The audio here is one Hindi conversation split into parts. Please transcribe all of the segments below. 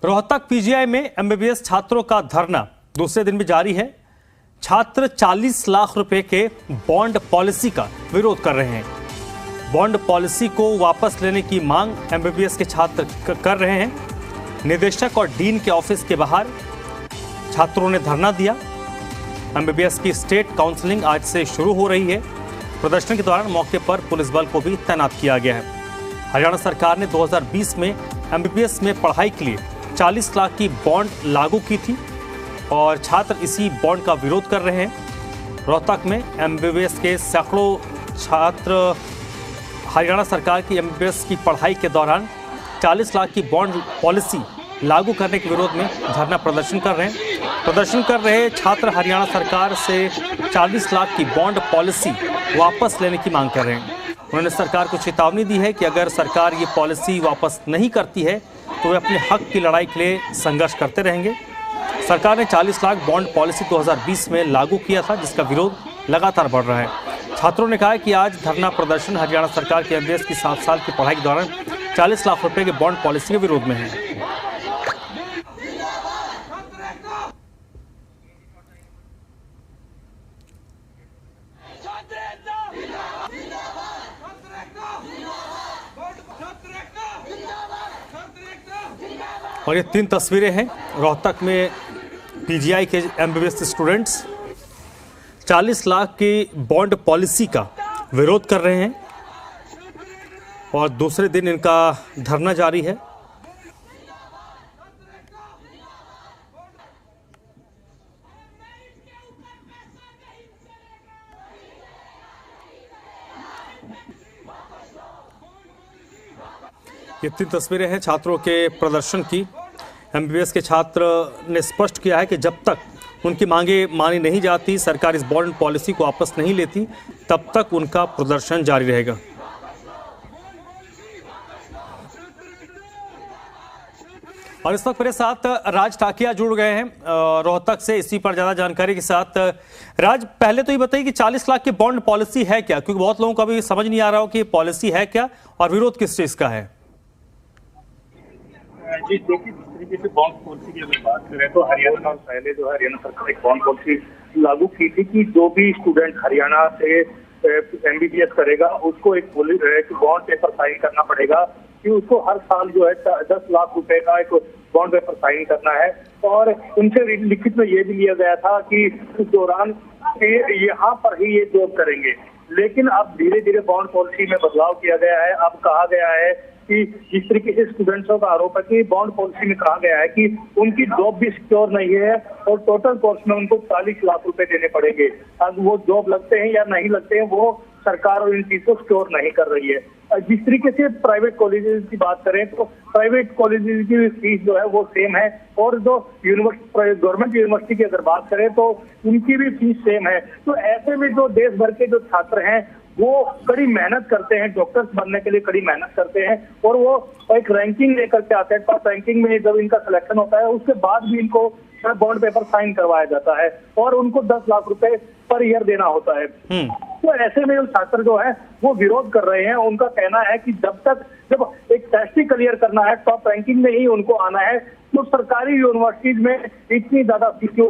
रोहतक पीजीआई में एमबीबीएस छात्रों का धरना दूसरे दिन भी जारी है। छात्र 40 लाख रुपए के बॉन्ड पॉलिसी का विरोध कर रहे हैं। बॉन्ड पॉलिसी को वापस लेने की मांग एमबीबीएस के छात्र कर रहे हैं। निदेशक और डीन के ऑफिस के बाहर छात्रों ने धरना दिया। एमबीबीएस की स्टेट काउंसलिंग आज से शुरू हो रही है। प्रदर्शन के दौरान मौके पर पुलिस बल को भी तैनात किया गया है। हरियाणा सरकार ने 2020 में एमबीबीएस में पढ़ाई के लिए 40 लाख की बॉन्ड लागू की थी और छात्र इसी बॉन्ड का विरोध कर रहे हैं। रोहतक में एमबीबीएस के सैकड़ों छात्र हरियाणा सरकार की एमबीबीएस की पढ़ाई के दौरान 40 लाख की बॉन्ड पॉलिसी लागू करने के विरोध में धरना प्रदर्शन कर रहे हैं। प्रदर्शन कर रहे छात्र हरियाणा सरकार से 40 लाख की बॉन्ड पॉलिसी वापस लेने की मांग कर रहे हैं। उन्होंने सरकार को चेतावनी दी है कि अगर सरकार ये पॉलिसी वापस नहीं करती है तो वे अपने हक की लड़ाई के लिए संघर्ष करते रहेंगे। सरकार ने 40 लाख बॉन्ड पॉलिसी 2020 में लागू किया था, जिसका विरोध लगातार बढ़ रहा है। छात्रों ने कहा है कि आज धरना प्रदर्शन हरियाणा सरकार की एमबीबीएस की 7 साल की पढ़ाई के दौरान 40 लाख रुपए के बॉन्ड पॉलिसी के विरोध में है। और ये 3 तस्वीरें हैं रोहतक में पीजीआई के एमबीबीएस स्टूडेंट्स 40 लाख की बॉन्ड पॉलिसी का विरोध कर रहे हैं और दूसरे दिन इनका धरना जारी है। ये 3 तस्वीरें हैं छात्रों के प्रदर्शन की। एमबीबीएस के छात्र ने स्पष्ट किया है कि जब तक उनकी मांगे मानी नहीं जाती, सरकार इस बॉन्ड पॉलिसी को वापस नहीं लेती, तब तक उनका प्रदर्शन जारी रहेगा। और इस वक्त मेरे साथ राज टाकिया जुड़ गए हैं रोहतक से, इसी पर ज्यादा जानकारी के साथ। राज, पहले तो ये बताइए कि 40 लाख की बॉन्ड पॉलिसी है क्या, क्योंकि बहुत लोगों को अभी समझ नहीं आ रहा हो कि पॉलिसी है क्या और विरोध किस चीज का है। जी देखिए, जिस तरीके से बॉन्ड पॉलिसी की अगर बात करें तो हरियाणा पहले जो है हरियाणा सरकार एक बॉन्ड पॉलिसी लागू की थी कि जो भी स्टूडेंट हरियाणा से एमबीबीएस करेगा उसको एक बॉन्ड पेपर साइन करना पड़ेगा कि उसको हर साल जो है 10 लाख रुपए का एक बॉन्ड पेपर साइन करना है। और उनसे लिखित में ये भी लिया गया था कि उस दौरान यहाँ पर ही ये जॉब करेंगे। लेकिन अब धीरे धीरे बॉन्ड पॉलिसी में बदलाव किया गया है। अब कहा गया है कि जिस तरीके से स्टूडेंट्सों का आरोप है कि बॉन्ड पॉलिसी में कहा गया है कि उनकी जॉब भी सिक्योर नहीं है और टोटल कॉस्ट में उनको 40 लाख रुपए देने पड़ेंगे। अब वो जॉब लगते हैं या नहीं लगते हैं, वो सरकार और इन चीज को सिक्योर नहीं कर रही है। जिस तरीके से प्राइवेट कॉलेजेस की बात करें तो प्राइवेट कॉलेजेस की फीस जो है वो सेम है और जो गवर्नमेंट यूनिवर्सिटी की अगर बात करें तो उनकी भी फीस सेम है। तो ऐसे में जो देश भर के जो छात्र हैं वो कड़ी मेहनत करते हैं, डॉक्टर्स बनने के लिए कड़ी मेहनत करते हैं और वो एक रैंकिंग लेकर के आते हैं। टॉप रैंकिंग में जब इनका सिलेक्शन होता है उसके बाद भी इनको बॉन्ड पेपर साइन करवाया जाता है और उनको 10 लाख रुपए पर ईयर देना होता है। तो ऐसे में छात्र जो है वो विरोध कर रहे हैं। उनका कहना है कि जब एक टेस्ट ही क्लियर करना है, टॉप रैंकिंग में ही उनको आना है, तो सरकारी यूनिवर्सिटीज में इतनी ज्यादा फीस क्यों,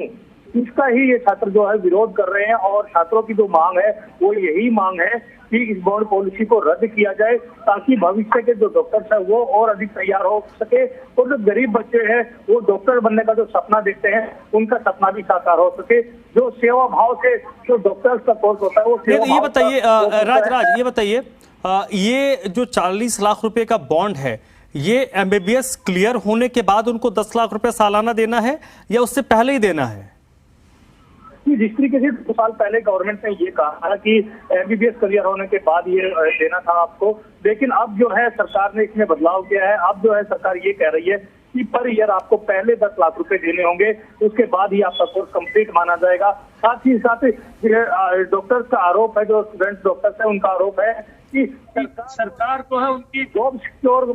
इसका ही ये छात्र जो है विरोध कर रहे हैं। और छात्रों की जो मांग है वो यही मांग है कि इस बॉन्ड पॉलिसी को रद्द किया जाए ताकि भविष्य के जो डॉक्टर्स है वो और अधिक तैयार हो सके और जो गरीब बच्चे हैं वो डॉक्टर बनने का जो सपना देखते हैं उनका सपना भी साकार हो सके। जो सेवा भाव से जो डॉक्टर्स का कोर्स होता है वो ये बताइए राज, ये बताइए ये जो 40 लाख रुपए का बॉन्ड है, ये एमबीबीएस क्लियर होने के बाद उनको 10 लाख रुपए सालाना देना है या उससे पहले ही देना है? जिस तरीके से 2 साल पहले गवर्नमेंट ने ये कहा कि एमबीबीएस क्लियर होने के बाद ये देना था आपको, लेकिन अब जो है सरकार ने इसमें बदलाव किया है। अब जो है सरकार ये कह रही है कि पर ईयर आपको पहले 10 लाख रुपए देने होंगे, उसके बाद ही आपका कोर्स कंप्लीट माना जाएगा। साथ ही साथ डॉक्टर्स का आरोप है, जो स्टूडेंट डॉक्टर्स है उनका आरोप है कि सरकार जो है उनकी जॉब सिक्योर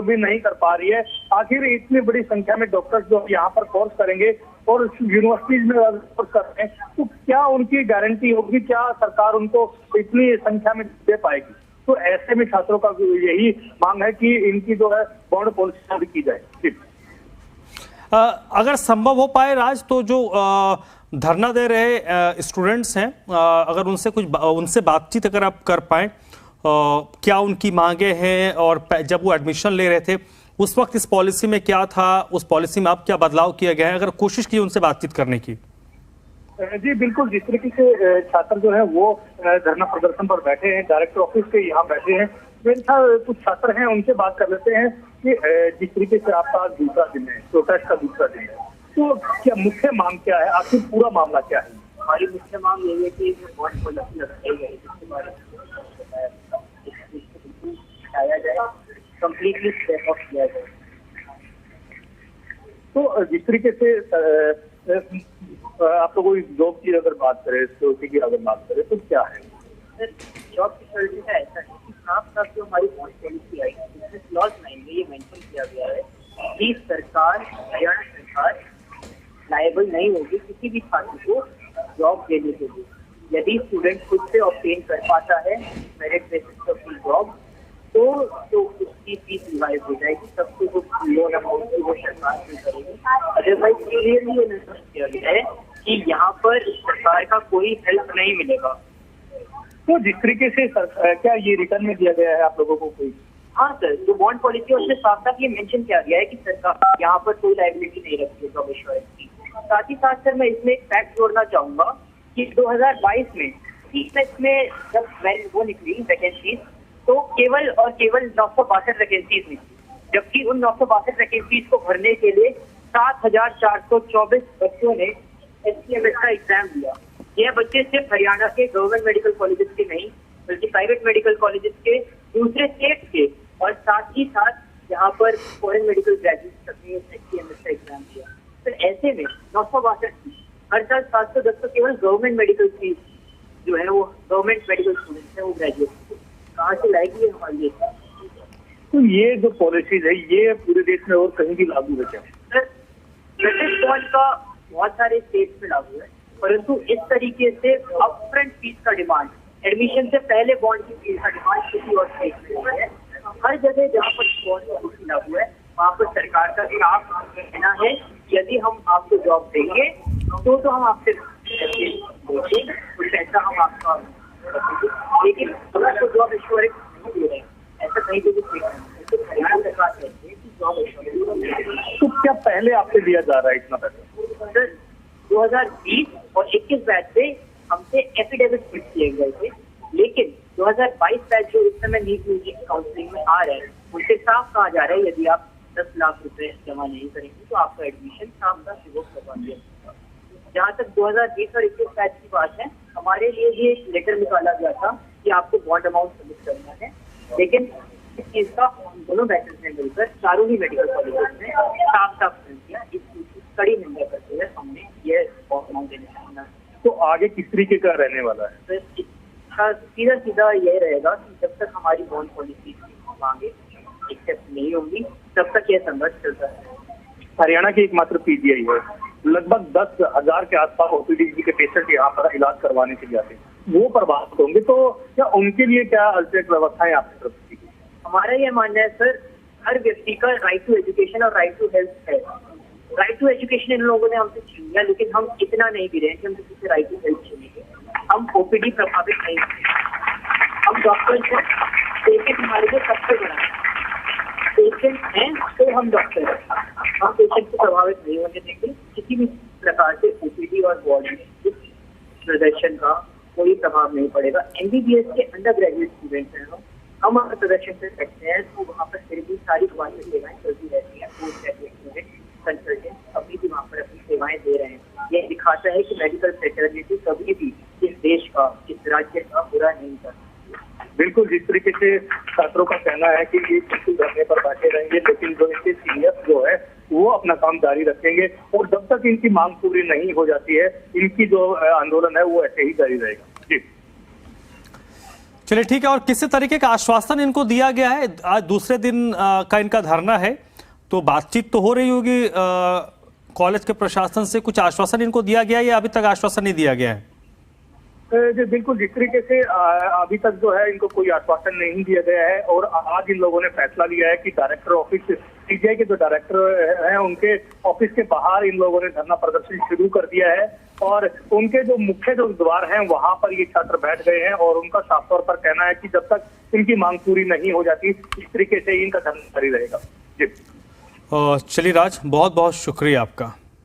भी नहीं कर पा रही है। आखिर इतनी बड़ी संख्या में डॉक्टर्स जो यहाँ पर कोर्स करेंगे और यूनिवर्सिटीज में कोर्स कर रहे हैं तो क्या उनकी गारंटी होगी, क्या सरकार उनको इतनी संख्या में दे पाएगी? तो ऐसे में छात्रों का यही मांग है कि इनकी जो है बॉन्ड पॉलिसी की जाए। अगर संभव हो पाए राज, तो जो धरना दे रहे स्टूडेंट्स हैं, अगर उनसे बातचीत अगर आप कर पाएं, क्या उनकी मांगे हैं, और जब वो एडमिशन ले रहे थे उस वक्त इस पॉलिसी में क्या था, उस पॉलिसी में अब क्या बदलाव किया गया है, अगर कोशिश की उनसे बातचीत करने की? जी बिल्कुल, जिस तरीके से छात्र जो है वो धरना प्रदर्शन पर बैठे हैं, डायरेक्टर ऑफिस के यहाँ बैठे हैं, मेरे साथ कुछ छात्र हैं, उनसे बात कर लेते हैं कि जिस तरीके से आपका दूसरा दिन है, प्रोटेस्ट का दूसरा दिन है, तो क्या मुख्य मांग क्या है, आखिर पूरा मामला क्या है? हमारी मुख्य मांग यही है कि बॉन्ड पॉलिसी लगाई गई जिसके बारे में हटाया जाए, कंप्लीटली स्क्रैप ऑफ किया जाए। तो जिस तरीके से आप लोगों की जॉब की अगर बात करें, सिक्योरिटी की अगर बात करें, तो क्या है? जॉब सिक्योरिटी का ऐसा है कि साफ साफ जो हमारी बॉन्ड पॉलिसी आई है, क्लॉज 9 में ये मेंशन किया गया है कि सरकार, हरियाणा सरकार लायबल नहीं होगी किसी भी छात्र को जॉब देने के लिए। यदि स्टूडेंट खुद से ऑब्टेन कर पाता है मेरिट बेसिस पर अपनी जॉब, तो उसकी फीस रिवाइज हो जाएगी, सबसे जो लोन अमाउंट की वो सरकार पे करेगी। अदरवाइज क्लियरली अनाउंस किया गया है कि यहाँ पर सरकार का कोई हेल्प नहीं मिलेगा। तो जिस तरीके से क्या ये रिटर्न में दिया गया है आप लोगों को कोई? हाँ सर, जो बॉन्ड पॉलिसी है उसमें साफ साफ ये मेंशन किया गया है कि सरकार यहाँ पर कोई लायबिलिटी नहीं रखती है जॉब एश्योरेंस की। साथ ही साथ सर मैं इसमें एक फैक्ट जोड़ना चाहूंगा कि 2022 में में जब वो निकली वैकेंसीज, तो केवल और केवल 962 वैकेंसीज निकली, जबकि उन 962 वैकेंसीज को भरने के लिए 7,424 बच्चों ने HCMS का एग्जाम दिया। यह बच्चे सिर्फ हरियाणा के गवर्नमेंट मेडिकल कॉलेजेस के नहीं, बल्कि प्राइवेट मेडिकल कॉलेजेस के, दूसरे स्टेट के, और साथ ही साथ यहाँ पर फॉरेन मेडिकल ग्रेजुएट्स ने HCMS का एग्जाम दिया। तो ऐसे में 962 हर साल 710 तो केवल गवर्नमेंट मेडिकल फीस जो है वो गवर्नमेंट मेडिकल स्टूडेंट्स है वो ग्रेजुएट कहाँ से लाएगी ये हमारे लिए। तो ये जो पॉलिसीज है ये पूरे देश में और कहीं भी लागू है क्या? सर बॉन्ड का बहुत सारे स्टेट्स में लागू है, परंतु इस तरीके से अपफ्रंट फीस का डिमांड, एडमिशन से पहले बॉन्ड की फीस का डिमांड किसी और स्टेट में नहीं है। हर जगह जहाँ पर बॉन्ड पॉलिसी लागू है वहाँ पर सरकार का साफ कहना है यदि हम आपको जॉब देंगे तो हम आपसे कुछ ऐसा हम आपका, लेकिन अगर आपको जॉब एश्योरेंस नहीं दे रहे हैं, ऐसा कहीं भी तो हरियाणा सरकार कहती है कि जॉब एश्योरेंस। तो क्या पहले आपसे दिया जा रहा है इतना पैसा? सर 2020 और 21 बैच से हमसे एफिडेविट फिट किए गए थे, लेकिन 2022 बैच जो इस समय नीट यूजी काउंसलिंग में आ रहे हैं उनसे साफ कहा जा रहा है यदि आप 10 लाख रुपए जमा नहीं करेंगे तो आपका एडमिशन साफ साफ रिवोक करवा दिया जाएगा। जहाँ तक 2020 और 21 बैच की बात है, हमारे लिए ये एक लेटर निकाला गया था कि आपको बॉन्ड अमाउंट सबमिट करना है, लेकिन इस चीज का दोनों बैचेस ने मिलकर चारों ही मेडिकल कॉलेजेस ने साफ साफ कर दिया। इस कड़ी निंदा करते हुए हमने ये बॉन्ड अमाउंट देना चाहना है। तो आगे किस तरीके का रहने वाला है? तो इसका सीधा सीधा ये रहेगा कि जब तक हमारी बॉन्ड पॉलिसी मांगे एक्सेप्ट नहीं होंगी तब तक यह संघर्ष चलता है। हरियाणा की एकमात्र पीजीआई है, लगभग 10,000 के आसपास ओपीडी के पेशेंट यहाँ पर इलाज करवाने के लिए आते हैं, वो प्रभावित होंगे, तो क्या उनके लिए क्या अल्टरनेट व्यवस्थाएं आपकी तरफ से? हमारा ये मानना है सर, हर व्यक्ति का राइट टू एजुकेशन और राइट टू हेल्थ है। राइट टू एजुकेशन इन लोगों ने हमसे छीन लिया, लेकिन हम इतना नहीं भी रहे कि हम किसी से राइट टू हेल्थ छीनेंगे। हम ओपीडी प्रभावित नहीं हैं, हम डॉक्टर हैं, पेशेंट हमारे लिए सबसे बड़ा है। पेशेंट हैं तो हम डॉक्टर हैं, हम पेशेंट को प्रभावित नहीं होने देंगे किसी भी प्रकार से। ओपीडी और वार्ड में प्रदर्शन का कोई प्रभाव नहीं पड़ेगा। एमबीबीएस के अंडर ग्रेजुएट स्टूडेंट्स हैं हम अगर प्रदर्शन से सकते हैं तो वहाँ पर फिर भी सारी स्वास्थ्य सेवाएं चलती रहती हैं। पोस्ट ग्रेजुएट स्टूडेंट, कंसल्टेंट अभी भी वहाँ पर अपनी सेवाएं दे रहे हैं। ये दिखाता है कि मेडिकल फ्रेटर्निटी कभी भी इस देश का, इस राज्य का बुरा नहीं करता। बिल्कुल, जिस तरीके से छात्रों का कहना है कि ये बिल्कुल धरने पर बैठे रहेंगे, लेकिन जो इनके सीनियर्स जो है वो अपना काम जारी रखेंगे और जब तक इनकी मांग पूरी नहीं हो जाती है इनकी जो आंदोलन है वो ऐसे ही जारी रहेगा। जी चलिए ठीक है। और किसी तरीके का आश्वासन इनको दिया गया है? आज दूसरे दिन का इनका धरना है, तो बातचीत तो हो रही होगी कॉलेज के प्रशासन से, कुछ आश्वासन इनको दिया गया है या अभी तक आश्वासन नहीं दिया गया है? जी बिल्कुल, जिस तरीके से अभी तक जो है इनको कोई आश्वासन नहीं दिया गया है और आज इन लोगों ने फैसला लिया है कि डायरेक्टर ऑफिस सीजीआई के जो डायरेक्टर हैं उनके ऑफिस के बाहर इन लोगों ने धरना प्रदर्शन शुरू कर दिया है और उनके जो मुख्य जो द्वार हैं वहां पर ये छात्र बैठ गए हैं और उनका साफ तौर पर कहना है कि जब तक इनकी मांग पूरी नहीं हो जाती इस तरीके से इनका धरना जारी रहेगा। जी चलिए राज, बहुत बहुत शुक्रिया आपका।